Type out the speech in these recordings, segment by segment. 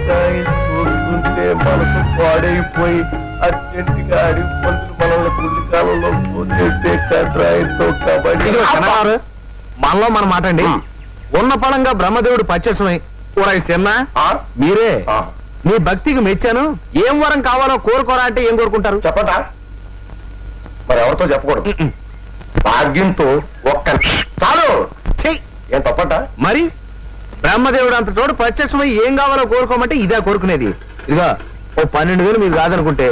చూస్తుంటే మనసు పాడైపోయి అర్జెంటుగా అడిగి పంతులు మనల్ని పుల్లి కాలంలో పోతే కట్రాయితో కబడ్డీ. మనలో మనం మాటండి. ఉన్న పడంగా బ్రహ్మదేవుడు పచ్చమై కూడా ఇస్తున్నా మీరే మీ భక్తికి మెచ్చాను. ఏం వరం కావాలో కోరుకోరా అంటే ఏం కోరుకుంటారు చెప్పటా? మరి ఎవరితో చెప్పకూడదు. భాగ్యంతో ఒక్క చాలు. ఏం తప్పట? మరి బ్రహ్మదేవుడు అంత చోటు ప్రత్యక్షమై ఏం కావాలో కోరుకోమంటే ఇదే కోరుకునేది. ఇదిగా ఓ 12,000 మీకు కాదనుకుంటే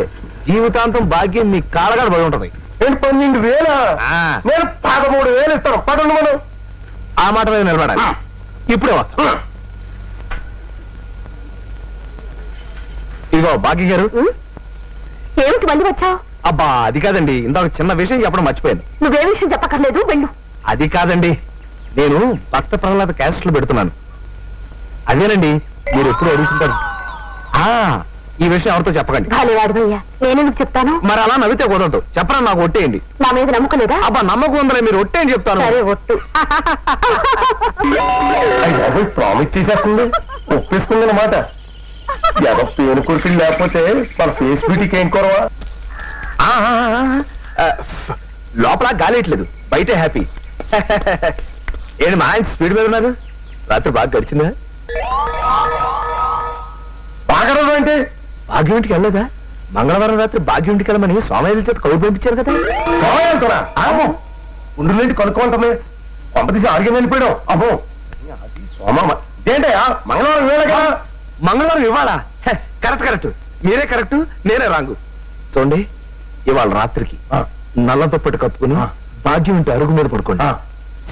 జీవితాంతం భాగ్యం మీ కాళ్ళగా పడి ఉంటది. నేను 12,000? నేను 13,000 ఇస్తాను. పదండి మనం. ఆ మాట మీద నిలబడాలి. ఇప్పుడే వస్తా. ఇదిగో భాగ్య గారు. ఏమిటి మళ్ళీ వచ్చావు? అబ్బా అది కాదండి, ఇందాక చిన్న విషయం చెప్పడం మర్చిపోయాను. నువ్వే విషయం చెప్పక్కర్లేదు, వెళ్ళు. అది కాదండి, నేను భక్త ప్రహ్లాద క్యాసెట్లు పెడుతున్నాను. అదేనండి మీరు ఎప్పుడు అడుగుతుంటారు. ఈ విషయం ఎవరితో చెప్పకండి. వాడివయ్యా, నేనెందుకు చెప్తాను? మరి అలా నవ్వితే కుదరదు. చెప్పరా, నాకు ఒట్టేయండి. నా మీద నమ్మకం లేదా? అబ్బా నమ్మకం ఉందలే, మీరు ఒట్టేని చెప్తాను. సరే ఒట్టు. ప్రామిస్ చేసేస్తుంది, ఒప్పేసుకుంది అన్నమాట. ఏదో పేను కొడుకులు లేకపోతే మన ఫేస్ బ్యూటీకి ఏం కొరవా? లోపల గాలేయట్లేదు, బయటే హ్యాపీ. ఏంటి మా ఆయన స్పీడ్ మీద ఉన్నారు? రాత్రి బాగా గడిచిందా? బాగా అంటే భాగ్యం ఇంటికి వెళ్ళలేదా? మంగళవారం రాత్రి భాగ్యం ఇంటికి వెళ్ళమని సోమయ్య చేత కౌలు పంపించారు కదా. సోమయ్యరా? ఉండులేంటి కనుక్కోంటమే. కొంపతీసి ఆర్గ్యం వెళ్ళిపోయాడు. అబ్బో అది సోమ ఏంటయ్యా, మంగళవారం వేళగా. మంగళవారం ఇవాళ? కరెక్ట్ కరెక్ట్, మీరే కరెక్ట్, నేనే రాంగు. చూడండి, ఇవాళ రాత్రికి నల్ల దుప్పటి కప్పుకుని భాగ్యం ఇంటి అరుగు మీద పడుకోండి.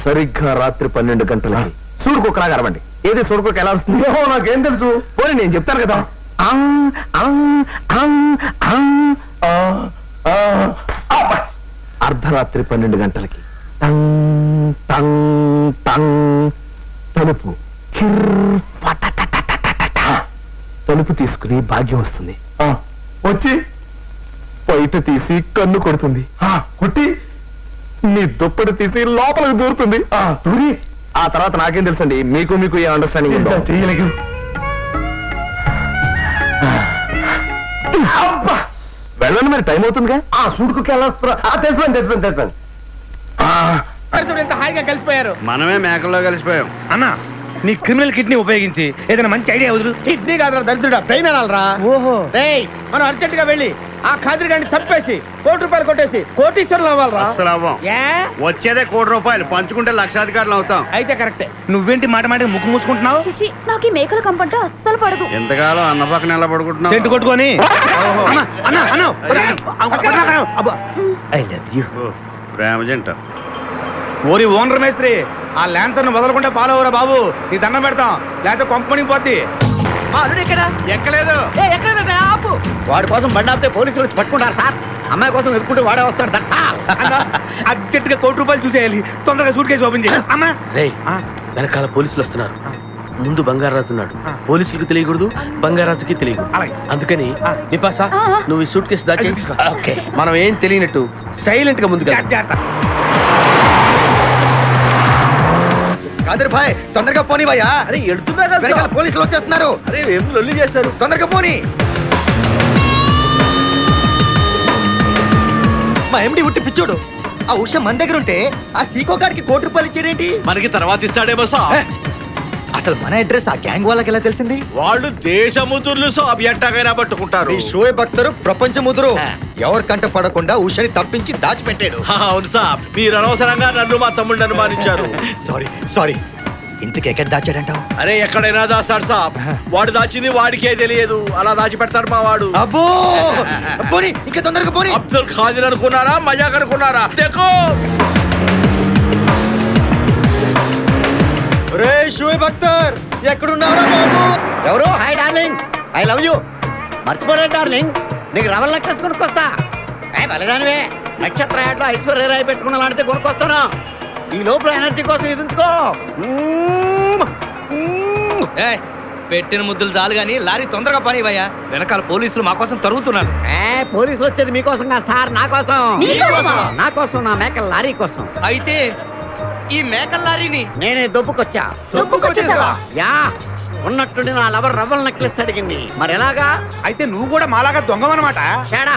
సరిగ్గా రాత్రి 12 గంటలకి సూడుకోకలాగా అరవండి. ఏది సూడుకోక ఎలా వస్తుంది? నాకేం తెలుసు. పోనీ నేను చెప్తాను కదా. అర్ధరాత్రి 12 గంటలకి టంగ్ టంగ్ టంగ్ తలుపు తలుపు తీసుకుని భాగ్యం వస్తుంది. వచ్చి బయట తీసి కన్ను కొడుతుంది. కొట్టి నీ దుప్పటి తీసి లోపలికి దూరుతుంది. దూరి ఆ తర్వాత నాకేం తెలుసండి, మీకు మీకు ఏ అండర్స్టాండింగ్ ఉందో. చేయలేదు. వెళ్ళండి, మరి టైం అవుతుందిగా. సూడుకోకి వెళ్ళొస్తారా? తెలిసిపోయింది. ఎంత హాయిగా కలిసిపోయారు. మనమే మేకల్లో కలిసిపోయాం. అన్నా, నీ క్రిమినల్ కిడ్నీ ఉపయోగించి ఏదైనా మంచి ఐడియా వదులు. కిడ్నీ కాదురా దరిద్రుడా, బ్రెయిన్ అనాలరా. ఓహో రేయ్, మనం అర్జెంట్ గా వెళ్ళి ఆ ఖాదిరి గారిని చంపేసి ₹1,00,000 కొట్టేసి కోటీశ్వరులు అవ్వాలరా. అసలు అవ్వం. వచ్చేదే ₹1,00,00,000, పంచుకుంటే లక్షాధికారులు అవుతాం. అయితే కరెక్టే. నువ్వేంటి మాట మాట ముక్కు మూసుకుంటున్నావు? నాకు ఈ మేకల కంపంటే అస్సలు పడదు. ఎంతకాలం అన్న పక్కన ఎలా పడుకుంటున్నావు? సెంటు కొట్టుకొని. ప్రేమ జంట. ఓరి ఓనర్ మేస్త్రి, ఆ ల్యాన్సర్ ను వదలకుండా ఫాలో అవరా బాబు. నీ దండం పెడతాం, లేకపోతే కొంపని పోద్ది. ఎక్కలేదు. వాడి కోసం బండి ఆపితే పోలీసులు వచ్చి పట్టుకుంటారు సార్. అమ్మాయి కోసం ఎదుర్కొంటే వాడే వస్తాడు సార్. అర్జెంట్ గా ₹1,00,00,000 చూసేయాలి. తొందరగా సూట్ కేసు ఓపెన్ చేయాలి. అమ్మా వెనకాల పోలీసులు వస్తున్నారు. ముందు బంగారాజు ఉన్నాడు. పోలీసులకు తెలియకూడదు, బంగారాజుకి తెలియకూడదు. అందుకని నిపాసా, నువ్వు ఈ సూట్ కేసు దాచి మనం ఏం తెలియనట్టు సైలెంట్ గా ముందుగా. కాదర్ భాయ్, తొందరగా పోనీ భయ్యా. అరే ఎడుతున్నా కదా, పోలీసులు వచ్చేస్తున్నారు. అరే ఏం లొల్లి చేశారు, తొందరగా పోనీ. మా ఎండి ఉట్టి పిచ్చోడు. ఆ ఉష మన దగ్గర ఉంటే ఆ సీకో గాడికి ₹1,00,00,000 ఇచ్చారేంటి? మనకి తర్వాత ఇస్తాడేమో సార్. అసలు మన అడ్రస్ ఆ గ్యాంగ్ వాళ్ళకి ఎలా తెలిసింది? వాళ్ళు దేశ ముదుర్లు సాబ్ ఎట్టాగైనా పట్టుకుంటారు. ఈ షోయబ్ అఖ్తర్ ప్రపంచ ముదురు. ఎవరి కంట పడకుండా ఉషని తప్పించి దాచిపెట్టాడు. అవును సాబ్, మీరు అనవసరంగా నన్ను మా తమ్ముడిని అనుమానించారు. సారీ ఇంతకు ఎక్కడ దాచాడంటావు? అరే ఎక్కడైనా దాస్తాడు సాబ్. వాడు దాచింది వాడికే తెలియదు, అలా దాచి పెడతాడు మా వాడు. అబ్బో పోనీ, ఇంకా తొందరగా పోనీ. అబ్దుల్ ఖాదిర్ అనుకున్నారా, మజాక్ అనుకున్నారా? దేఖో రే షోయబ్ అఖ్తర్, ఎక్కడున్నావురా బాబు? ఎవరు? Hi darling, I love you. మర్చిపోలేదు డార్లింగ్, నీకు రవల్ నెక్లెస్ కొనుక్కొస్తా. బలిదానివే, నక్షత్ర యాడ్లో ఐశ్వర్యరాయ్ పెట్టుకున్న లాంటిది కొనుక్కొస్తాను. ఈ లోపల ఎనర్జీ కోసం ఎదుంచుకో. పెట్టిన ముద్దులు చాలు గాని లారీ తొందరగా పనివయ్యా. వెనకాల పోలీసులు మా కోసం తరుగుతున్నారు. పోలీసులు వచ్చేది మీకోసం కాదు సార్, నా కోసం. నా కోసం, నా మేకల లారీ కోసం. అయితే ఈ మేకల లారీని నేనే దొబ్బుకొచ్చా. దొబ్బుకొచ్చేసావా? యా, ఉన్నట్టుండి నా లవర్ రవ్వల నెక్లెస్ అడిగింది. మరి ఎలాగా? అయితే నువ్వు కూడా మాలాగా దొంగవన్నమాట. షేడా,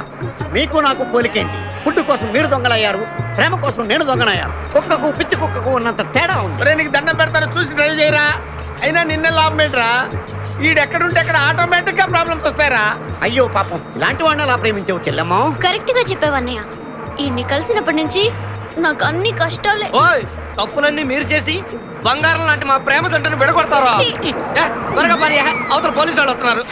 మీకు నాకు పోలికేంటి? ఫుడ్ కోసం మీరు దొంగలయ్యారు, ప్రేమ కోసం నేను దొంగనయ్యాను. కుక్కకు పిచ్చి కుక్కకు ఉన్నంత తేడా ఉంది. నీకు దండం పెడతాను, చూసి డ్రైవ్ చేయరా. అయినా నిన్న లాభం ఏంట్రా? ఈడెక్కడుంటే అక్కడ ఆటోమేటిక్ గా ప్రాబ్లమ్స్ వస్తాయరా. అయ్యో పాపం, ఇలాంటి వాడిని అలా ప్రేమించవు చెల్లెమ్మా. కరెక్ట్ గా చెప్పావన్నయ్య. ఈయన్ని కలిసినప్పటి నుంచి నాకు అన్ని కష్టాలే. తప్పులన్నీ మీరు చేసి బంగారం లాంటి మా ప్రేమ జంటను విడగొడతారా? త్వరగా పని, అవతల పోలీసు వాళ్ళు వస్తున్నారు.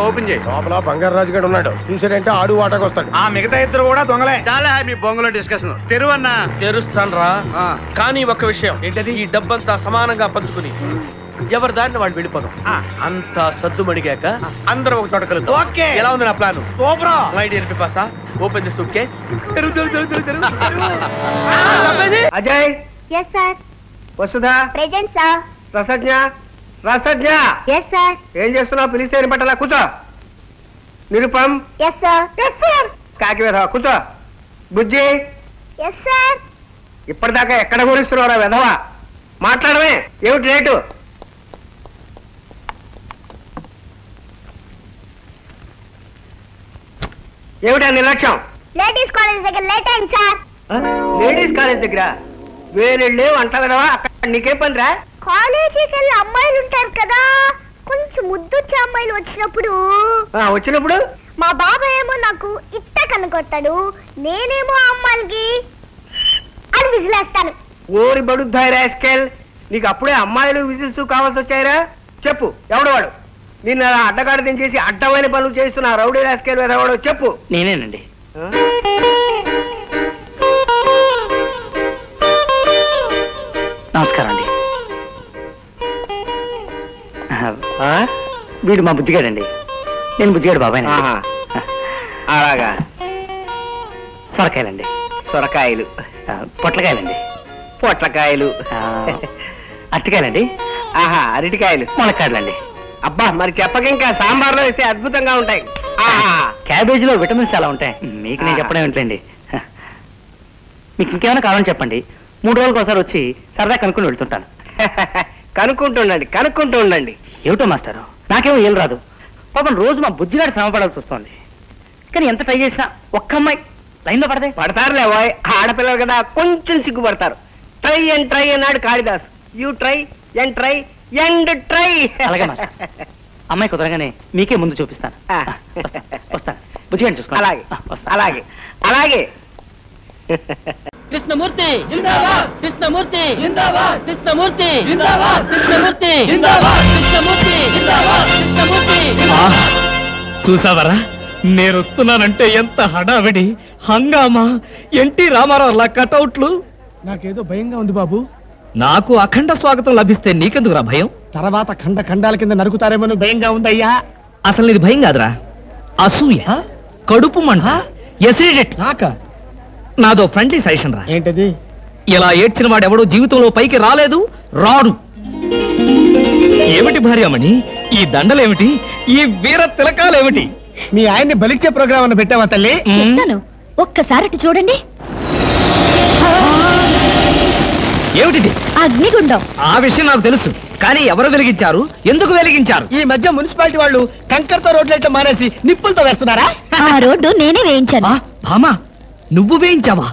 ఓపెన్ చేయి. లోపల బంగారు రాజు గడు ఉన్నాడు, చూసాడంటే ఆడు వాటకు వస్తాడు. ఆ మిగతా ఇద్దరు కూడా దొంగలే. చాలా మీ బొంగులో డిస్కషన్. తెరువన్నా. తెరుస్తాను రా. కానీ ఒక్క విషయం ఏంటది? ఈ డబ్బంతా సమానంగా పంచుకుని ఎవరి దారిని వాళ్ళు వెళ్ళిపోదాం. అంతా సద్దుమడిగాక అందరం ఒక తోట కలుద్దాం. ఓకే. ఎలా ఉంది నా plan? Super. My dear Pipasa, open the suitcase. Ajay. Yes sir. Vasudha. Present sir. Rasagna. Rasagna. Yes sir. ఏం చేస్తున్నావు? పిలిస్తే పట్టాలా? కూర్చో. Nirupam. Yes sir. Yes sir. కాకి వెధవా, కూర్చో. బుజ్జి. Yes sir. ఇప్పటిదాకా ఎక్కడ కూరిస్తున్నారా వెధవా? మాట్లాడమే. ఏమిటి రేటు? ఏమిటా నిర్లక్ష్యం? లేడీస్ కాలేజ్ దగ్గర లేట్ అయింది సార్. లేడీస్ కాలేజ్ దగ్గర వేరెళ్ళే వంట వెధవా, అక్కడ నీకేం పనిరా? కాలేజీకి వెళ్ళి అమ్మాయిలు ఉంటారు కదా, కొంచెం ముద్దొచ్చే అమ్మాయిలు వచ్చినప్పుడు వచ్చినప్పుడు మా బాబాయ్ ఏమో నాకు ఇట్ట కనుకొట్టాడు, నేనేమో ఆ అమ్మాయిలకి అని విజిలేస్తాను. ఓరి బడుద్దాయి రాస్కెల్, నీకు అప్పుడే అమ్మాయిలు విజిల్స్ కావాల్సి వచ్చాయిరా? చెప్పు, ఎవడు వాడు? నిన్న అడ్డగాడు దించేసి అడ్డమైన పనులు చేస్తున్నా రౌడీ రాస్కెల్ వెధవాడు, చెప్పు. నేనేనండి. నమస్కారం అండి. వీడు మా బుజ్జిగాడండి. నేను బుజ్జిగాడు బాబాయ్. అలాగా. సొరకాయలండి. సొరకాయలు. పొట్లకాయలండి. పొట్లకాయలు. అరటికాయలండి. ఆహా, అరటికాయలు. మునక్కాయలండి. అబ్బా, మరి చెప్పక ఇంకా సాంబార్లో వేస్తే అద్భుతంగా ఉంటాయి. క్యాబేజీలో విటమిన్స్ చాలా ఉంటాయి. మీకు నేను చెప్పడం ఏంటండి. మీకు ఇంకేమైనా కావాలని చెప్పండి, 3 రోజులకు ఒకసారి వచ్చి సరదా కనుక్కొని వెళ్తుంటాను. కనుక్కుంటూ ఉండండి. ఏమిటో మాస్టారు, నాకేమో ఏం రాదు. పాపం రోజు మా బుజ్జిగాడు శ్రమ పడాల్సి వస్తుంది. కానీ ఎంత ట్రై చేసినా ఒక్క అమ్మాయి లైన్లో పడదే. పడతారులే బాయ్, ఆడపిల్లలు కదా కొంచెం సిగ్గుపడతారు. ట్రై అండ్ ట్రై అన్నాడు Kalidas. You try and try and try. అలాగే మాస్టర్, అమ్మాయి కుదరగానే మీకే ముందు చూపిస్తాను. వస్తాను, బుజ్జిగాడిని చూసుకో. అలాగే అలాగే అలాగే. కృష్ణమూర్తి జిందాబాద్, కృష్ణమూర్తి జిందాబాద్, కృష్ణమూర్తి జిందాబాద్, కృష్ణమూర్తి జిందాబాద్, కృష్ణమూర్తి జిందాబాద్, కృష్ణమూర్తి. చూసావరా, నేను వస్తున్నానంటే ఎంత హడావిడి, హంగామా, ఎన్టీ రామారావు లా కటౌట్లు. నాకేదో భయంగా ఉంది బాబు. నాకు అఖండ స్వాగతం లభిస్తే నీకెందుకురా భయం? తర్వాత ఖండాల కింద నరుకుతారేమో భయంగా ఉందయ్యా. అసలు ఇది భయం కాదురా, అసూయ, కడుపు మంట, ఎసిడిటీ. నాదో ఫ్రెండ్లీ సజెషన్ రా. ఏంటది? ఇలా ఏడ్చిన వాడెవడో జీవితంలో పైకి రాలేదు, రాడు. ఏమిటి భార్యమణి ఈ దండలేమిటి, ఈ వీర తిలకాలేమిటి? మీ ఆయన్ని బలిచ్చే ప్రోగ్రామ్ అన్న పెట్టావా తల్లి? ఒక్కసారి చూడండి. ఏమిటిది? అగ్నిగుండం. ఆ విషయం నాకు తెలుసు, కానీ ఎవరు వెలిగించారు, ఎందుకు వెలిగించారు? ఈ మధ్య మున్సిపాలిటీ వాళ్ళు కంకర్తో రోడ్లైతే మానేసి నిప్పులతో వేస్తున్నారా? ఆ రోడ్డు నేనే వేయించాను. భామా, నువ్వు వేయించావా?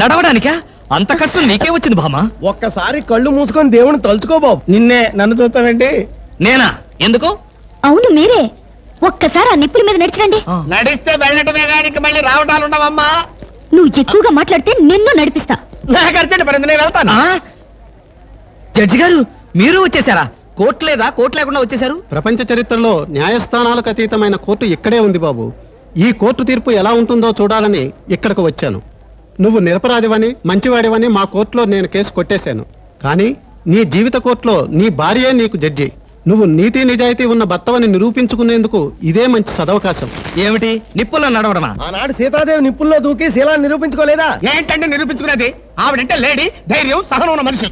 నడవడానికా? అంత కష్టం నీకే వచ్చింది భామా? ఒక్కసారి కళ్ళు మూసుకొని దేవుని తలుచుకో బాబు. నిన్నే, నన్ను చూస్తావేంటి? నేనా? ఎందుకు? అవును మీరే. ఒక్కసారి ఆ నిప్పుల మీద నడిచిరండి. నడిస్తే వెళ్ళటమే కానీ మళ్ళీ రావటాలు ఉండవమ్మా. నువ్వు ఎక్కువగా మాట్లాడితే నిన్ను నడిపిస్తా. నాకు అర్జెంట్ పడింది, నేను వెళ్తాను. జడ్జి గారు, మీరు వచ్చేసారా? కోర్టు లేదా? కోర్టు లేకుండా వచ్చేసారు? ప్రపంచ చరిత్రలో న్యాయస్థానాలకు అతీతమైన కోర్టు ఇక్కడే ఉంది బాబు. ఈ కోర్టు తీర్పు ఎలా ఉంటుందో చూడాలని ఇక్కడికి వచ్చాను. నువ్వు నిరపరాధివని, మంచివాడివని మా కోర్టులో నేను కేసు కొట్టేశాను. కానీ నీ జీవిత కోర్టులో నీ భార్యే నీకు జడ్జి. నువ్వు నీతి నిజాయితీ ఉన్న భర్తవని నిరూపించుకునేందుకు ఇదే మంచి సదవకాశం. ఏమిటి, నిప్పుల్లో నడవడమా? ఆనాడు సీతాదేవి నిప్పుల్లో దూకి శీలాన్ని నిరూపించుకోలేదా? ఏంటంటే నిరూపించుకునేది? ఆవిడంటే లేడీ, ధైర్యం, సహనం ఉన్న మనిషి.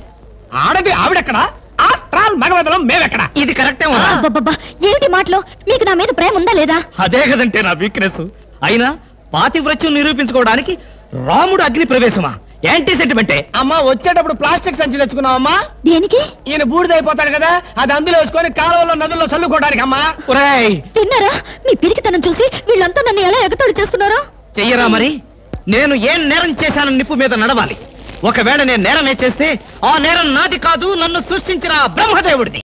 ఆడది ఆవిడెక్కడ, మగవదలం మేమెక్కడ? ఇది కరెక్టే. ఏమిటి మాటలు? మీకు నా మీద ప్రేమ ఉందా లేదా? అదే కదంటే నా వీక్నెస్. అయినా పాతివ్రత్యం నిరూపించుకోవడానికి రాముడు అగ్ని ప్రవేశమా? యాంటీ సెంటిమెంటే. అమ్మా వచ్చేటప్పుడు ప్లాస్టిక్ సంచి తెచ్చుకున్నావమ్మా. దేనికి? ఈయన బూడిదైపోతాడు కదా, అది అందులో వేసుకొని కాలువలో నదుల్లో చల్లుకోవడానికి అమ్మా. తిన్నారా? మీ పిరికితనం చూసి వీళ్ళంతా నన్ను ఎలా ఎగతాళి చేస్తున్నారో. చెయ్యరా మరి? నేను ఏం నేరం చేశానని నిప్పు మీద నడవాలి. ఒకవేళ నేను నేరమే చేస్తే ఆ నేరం నాది కాదు, నన్ను సృష్టించిన బ్రహ్మదేవుడిది.